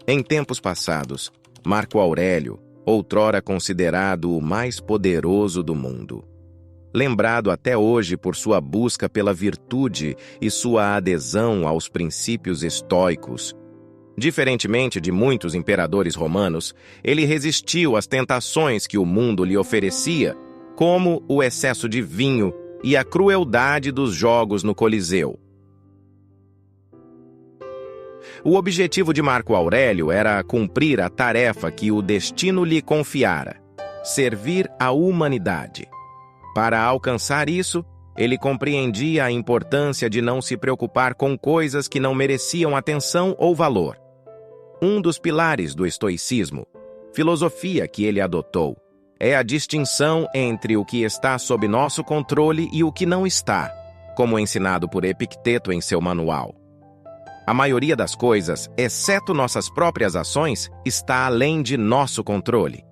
Em tempos passados, Marco Aurélio, outrora considerado o mais poderoso do mundo, lembrado até hoje por sua busca pela virtude e sua adesão aos princípios estoicos, diferentemente de muitos imperadores romanos, ele resistiu às tentações que o mundo lhe oferecia, como o excesso de vinho e a crueldade dos jogos no Coliseu. O objetivo de Marco Aurélio era cumprir a tarefa que o destino lhe confiara: servir a humanidade. Para alcançar isso, ele compreendia a importância de não se preocupar com coisas que não mereciam atenção ou valor. Um dos pilares do estoicismo, filosofia que ele adotou, é a distinção entre o que está sob nosso controle e o que não está, como ensinado por Epicteto em seu manual. A maioria das coisas, exceto nossas próprias ações, está além de nosso controle.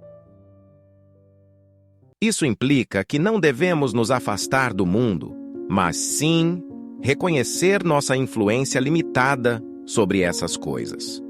Isso implica que não devemos nos afastar do mundo, mas sim reconhecer nossa influência limitada sobre essas coisas.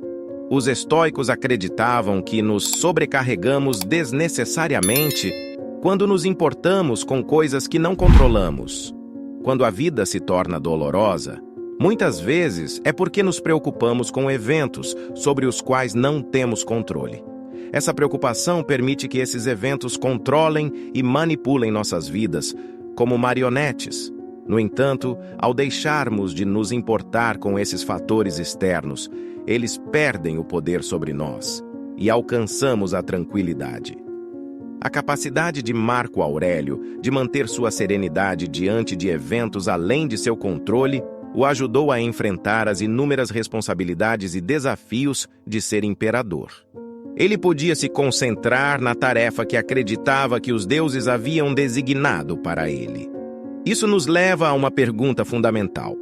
Os estoicos acreditavam que nos sobrecarregamos desnecessariamente quando nos importamos com coisas que não controlamos. Quando a vida se torna dolorosa, muitas vezes é porque nos preocupamos com eventos sobre os quais não temos controle. Essa preocupação permite que esses eventos controlem e manipulem nossas vidas como marionetes. No entanto, ao deixarmos de nos importar com esses fatores externos, eles perdem o poder sobre nós e alcançamos a tranquilidade. A capacidade de Marco Aurélio de manter sua serenidade diante de eventos além de seu controle o ajudou a enfrentar as inúmeras responsabilidades e desafios de ser imperador. Ele podia se concentrar na tarefa que acreditava que os deuses haviam designado para ele. Isso nos leva a uma pergunta fundamental.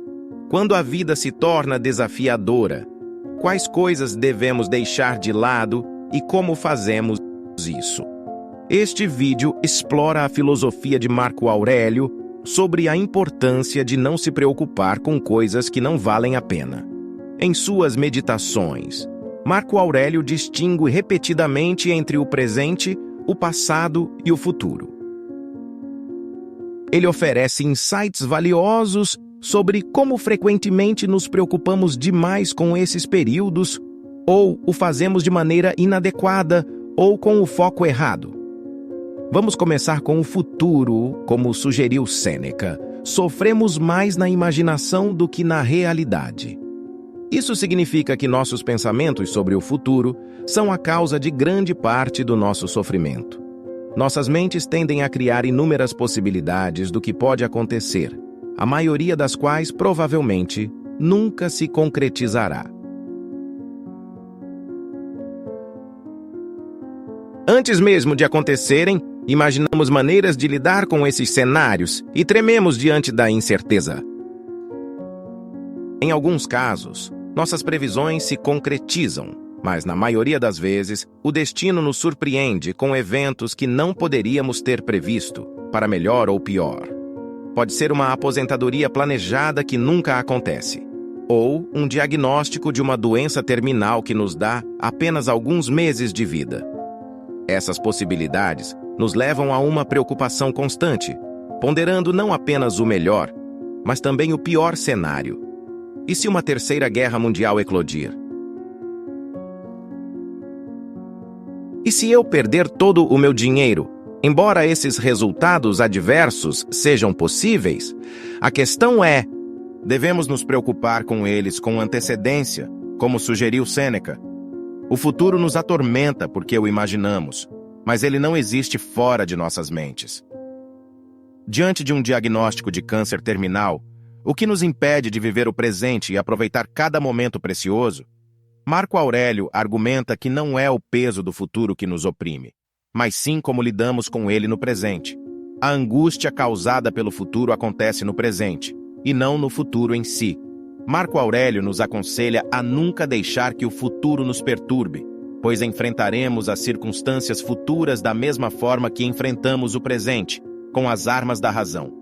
Quando a vida se torna desafiadora, quais coisas devemos deixar de lado e como fazemos isso? Este vídeo explora a filosofia de Marco Aurélio sobre a importância de não se preocupar com coisas que não valem a pena. Em suas meditações, Marco Aurélio distingue repetidamente entre o presente, o passado e o futuro. Ele oferece insights valiosos sobre como frequentemente nos preocupamos demais com esses períodos, ou o fazemos de maneira inadequada ou com o foco errado. Vamos começar com o futuro, como sugeriu Sêneca. Sofremos mais na imaginação do que na realidade. Isso significa que nossos pensamentos sobre o futuro são a causa de grande parte do nosso sofrimento. Nossas mentes tendem a criar inúmeras possibilidades do que pode acontecer, a maioria das quais provavelmente nunca se concretizará. Antes mesmo de acontecerem, imaginamos maneiras de lidar com esses cenários e trememos diante da incerteza. Em alguns casos, nossas previsões se concretizam, mas na maioria das vezes, o destino nos surpreende com eventos que não poderíamos ter previsto, para melhor ou pior. Pode ser uma aposentadoria planejada que nunca acontece, ou um diagnóstico de uma doença terminal que nos dá apenas alguns meses de vida. Essas possibilidades nos levam a uma preocupação constante, ponderando não apenas o melhor, mas também o pior cenário. E se uma terceira guerra mundial eclodir? E se eu perder todo o meu dinheiro? Embora esses resultados adversos sejam possíveis, a questão é: devemos nos preocupar com eles com antecedência, como sugeriu Sêneca. O futuro nos atormenta porque o imaginamos, mas ele não existe fora de nossas mentes. Diante de um diagnóstico de câncer terminal, o que nos impede de viver o presente e aproveitar cada momento precioso? Marco Aurélio argumenta que não é o peso do futuro que nos oprime, mas sim como lidamos com ele no presente. A angústia causada pelo futuro acontece no presente, e não no futuro em si. Marco Aurélio nos aconselha a nunca deixar que o futuro nos perturbe, pois enfrentaremos as circunstâncias futuras da mesma forma que enfrentamos o presente, com as armas da razão.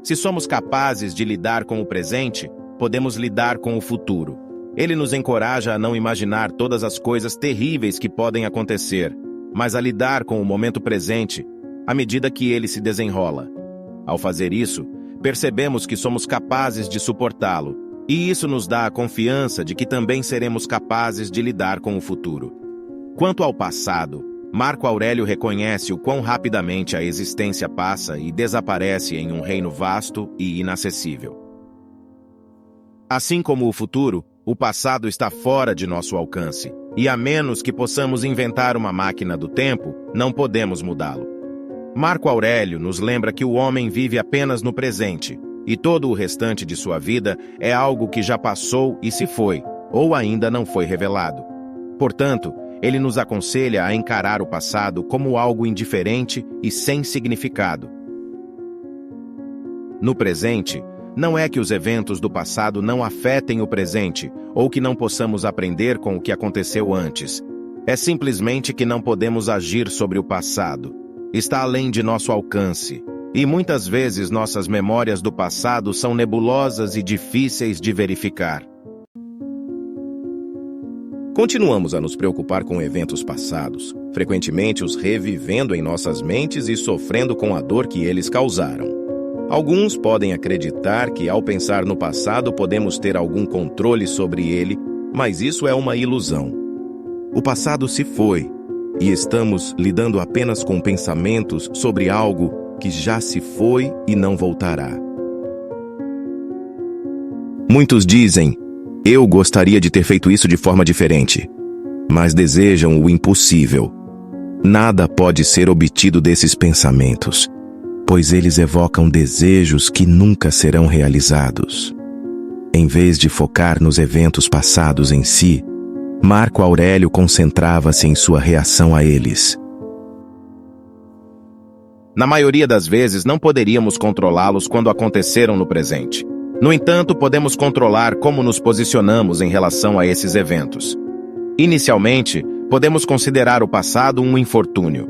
Se somos capazes de lidar com o presente, podemos lidar com o futuro. Ele nos encoraja a não imaginar todas as coisas terríveis que podem acontecer, mas a lidar com o momento presente à medida que ele se desenrola. Ao fazer isso, percebemos que somos capazes de suportá-lo, e isso nos dá a confiança de que também seremos capazes de lidar com o futuro. Quanto ao passado, Marco Aurélio reconhece o quão rapidamente a existência passa e desaparece em um reino vasto e inacessível. Assim como o futuro, o passado está fora de nosso alcance, e a menos que possamos inventar uma máquina do tempo, não podemos mudá-lo. Marco Aurélio nos lembra que o homem vive apenas no presente, e todo o restante de sua vida é algo que já passou e se foi, ou ainda não foi revelado. Portanto, ele nos aconselha a encarar o passado como algo indiferente e sem significado. No presente, não é que os eventos do passado não afetem o presente, ou que não possamos aprender com o que aconteceu antes. É simplesmente que não podemos agir sobre o passado. Está além de nosso alcance, e muitas vezes nossas memórias do passado são nebulosas e difíceis de verificar. Continuamos a nos preocupar com eventos passados, frequentemente os revivendo em nossas mentes e sofrendo com a dor que eles causaram. Alguns podem acreditar que, ao pensar no passado, podemos ter algum controle sobre ele, mas isso é uma ilusão. O passado se foi, e estamos lidando apenas com pensamentos sobre algo que já se foi e não voltará. Muitos dizem: eu gostaria de ter feito isso de forma diferente, mas desejam o impossível. Nada pode ser obtido desses pensamentos, pois eles evocam desejos que nunca serão realizados. Em vez de focar nos eventos passados em si, Marco Aurélio concentrava-se em sua reação a eles. Na maioria das vezes, não poderíamos controlá-los quando aconteceram no presente. No entanto, podemos controlar como nos posicionamos em relação a esses eventos. Inicialmente, podemos considerar o passado um infortúnio.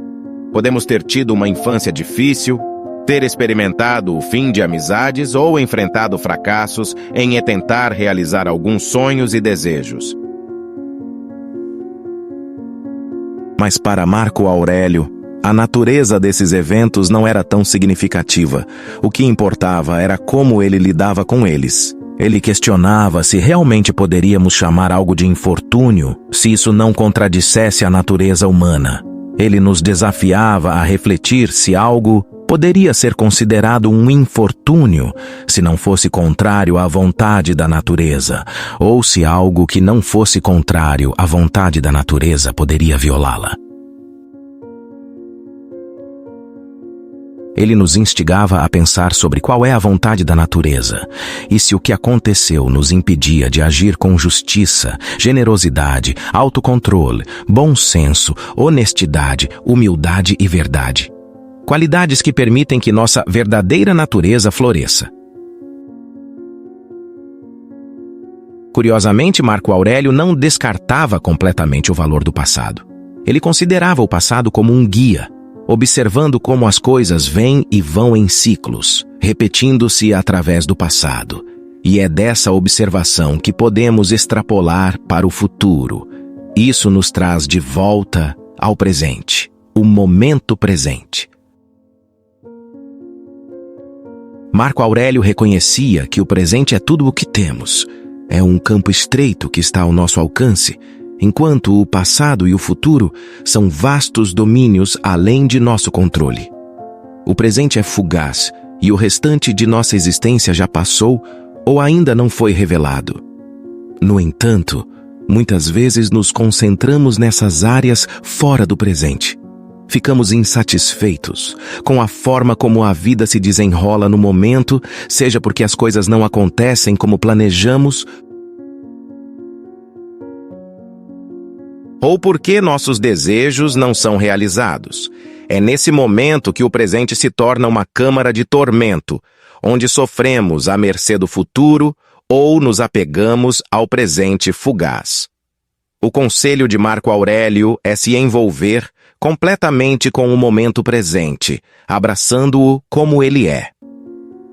Podemos ter tido uma infância difícil, ter experimentado o fim de amizades ou enfrentado fracassos em tentar realizar alguns sonhos e desejos. Mas para Marco Aurélio, a natureza desses eventos não era tão significativa. O que importava era como ele lidava com eles. Ele questionava se realmente poderíamos chamar algo de infortúnio, se isso não contradissesse a natureza humana. Ele nos desafiava a refletir se algo poderia ser considerado um infortúnio se não fosse contrário à vontade da natureza, ou se algo que não fosse contrário à vontade da natureza poderia violá-la. Ele nos instigava a pensar sobre qual é a vontade da natureza, e se o que aconteceu nos impedia de agir com justiça, generosidade, autocontrole, bom senso, honestidade, humildade e verdade. Qualidades que permitem que nossa verdadeira natureza floresça. Curiosamente, Marco Aurélio não descartava completamente o valor do passado. Ele considerava o passado como um guia, observando como as coisas vêm e vão em ciclos, repetindo-se através do passado. E é dessa observação que podemos extrapolar para o futuro. Isso nos traz de volta ao presente, o momento presente. Marco Aurélio reconhecia que o presente é tudo o que temos. É um campo estreito que está ao nosso alcance, enquanto o passado e o futuro são vastos domínios além de nosso controle. O presente é fugaz e o restante de nossa existência já passou ou ainda não foi revelado. No entanto, muitas vezes nos concentramos nessas áreas fora do presente. Ficamos insatisfeitos com a forma como a vida se desenrola no momento, seja porque as coisas não acontecem como planejamos, ou porque nossos desejos não são realizados. É nesse momento que o presente se torna uma câmara de tormento, onde sofremos à mercê do futuro ou nos apegamos ao presente fugaz. O conselho de Marco Aurélio é se envolver completamente com o momento presente, abraçando-o como ele é.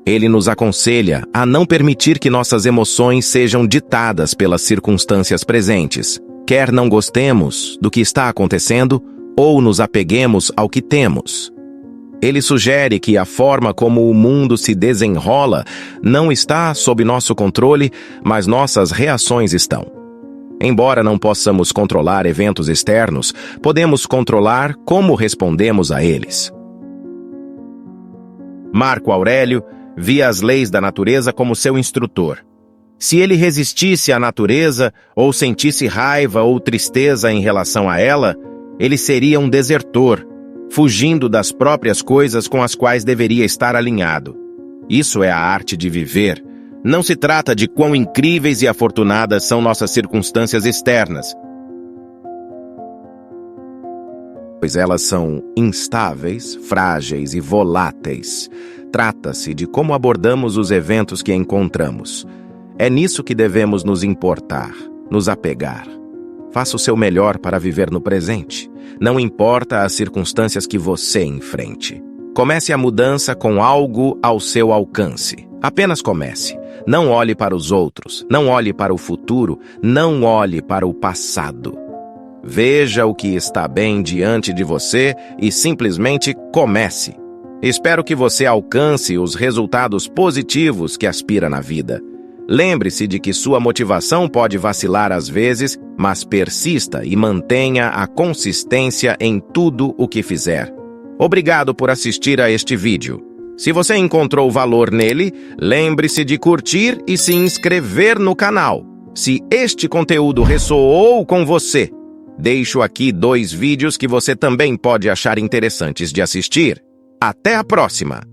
Ele nos aconselha a não permitir que nossas emoções sejam ditadas pelas circunstâncias presentes, quer não gostemos do que está acontecendo ou nos apeguemos ao que temos. Ele sugere que a forma como o mundo se desenrola não está sob nosso controle, mas nossas reações estão. Embora não possamos controlar eventos externos, podemos controlar como respondemos a eles. Marco Aurélio via as leis da natureza como seu instrutor. Se ele resistisse à natureza ou sentisse raiva ou tristeza em relação a ela, ele seria um desertor, fugindo das próprias coisas com as quais deveria estar alinhado. Isso é a arte de viver. Não se trata de quão incríveis e afortunadas são nossas circunstâncias externas, pois elas são instáveis, frágeis e voláteis. Trata-se de como abordamos os eventos que encontramos. É nisso que devemos nos importar, nos apegar. Faça o seu melhor para viver no presente. Não importa as circunstâncias que você enfrente. Comece a mudança com algo ao seu alcance. Apenas comece. Não olhe para os outros, não olhe para o futuro, não olhe para o passado. Veja o que está bem diante de você e simplesmente comece. Espero que você alcance os resultados positivos que aspira na vida. Lembre-se de que sua motivação pode vacilar às vezes, mas persista e mantenha a consistência em tudo o que fizer. Obrigado por assistir a este vídeo. Se você encontrou valor nele, lembre-se de curtir e se inscrever no canal. Se este conteúdo ressoou com você, deixo aqui 2 vídeos que você também pode achar interessantes de assistir. Até a próxima!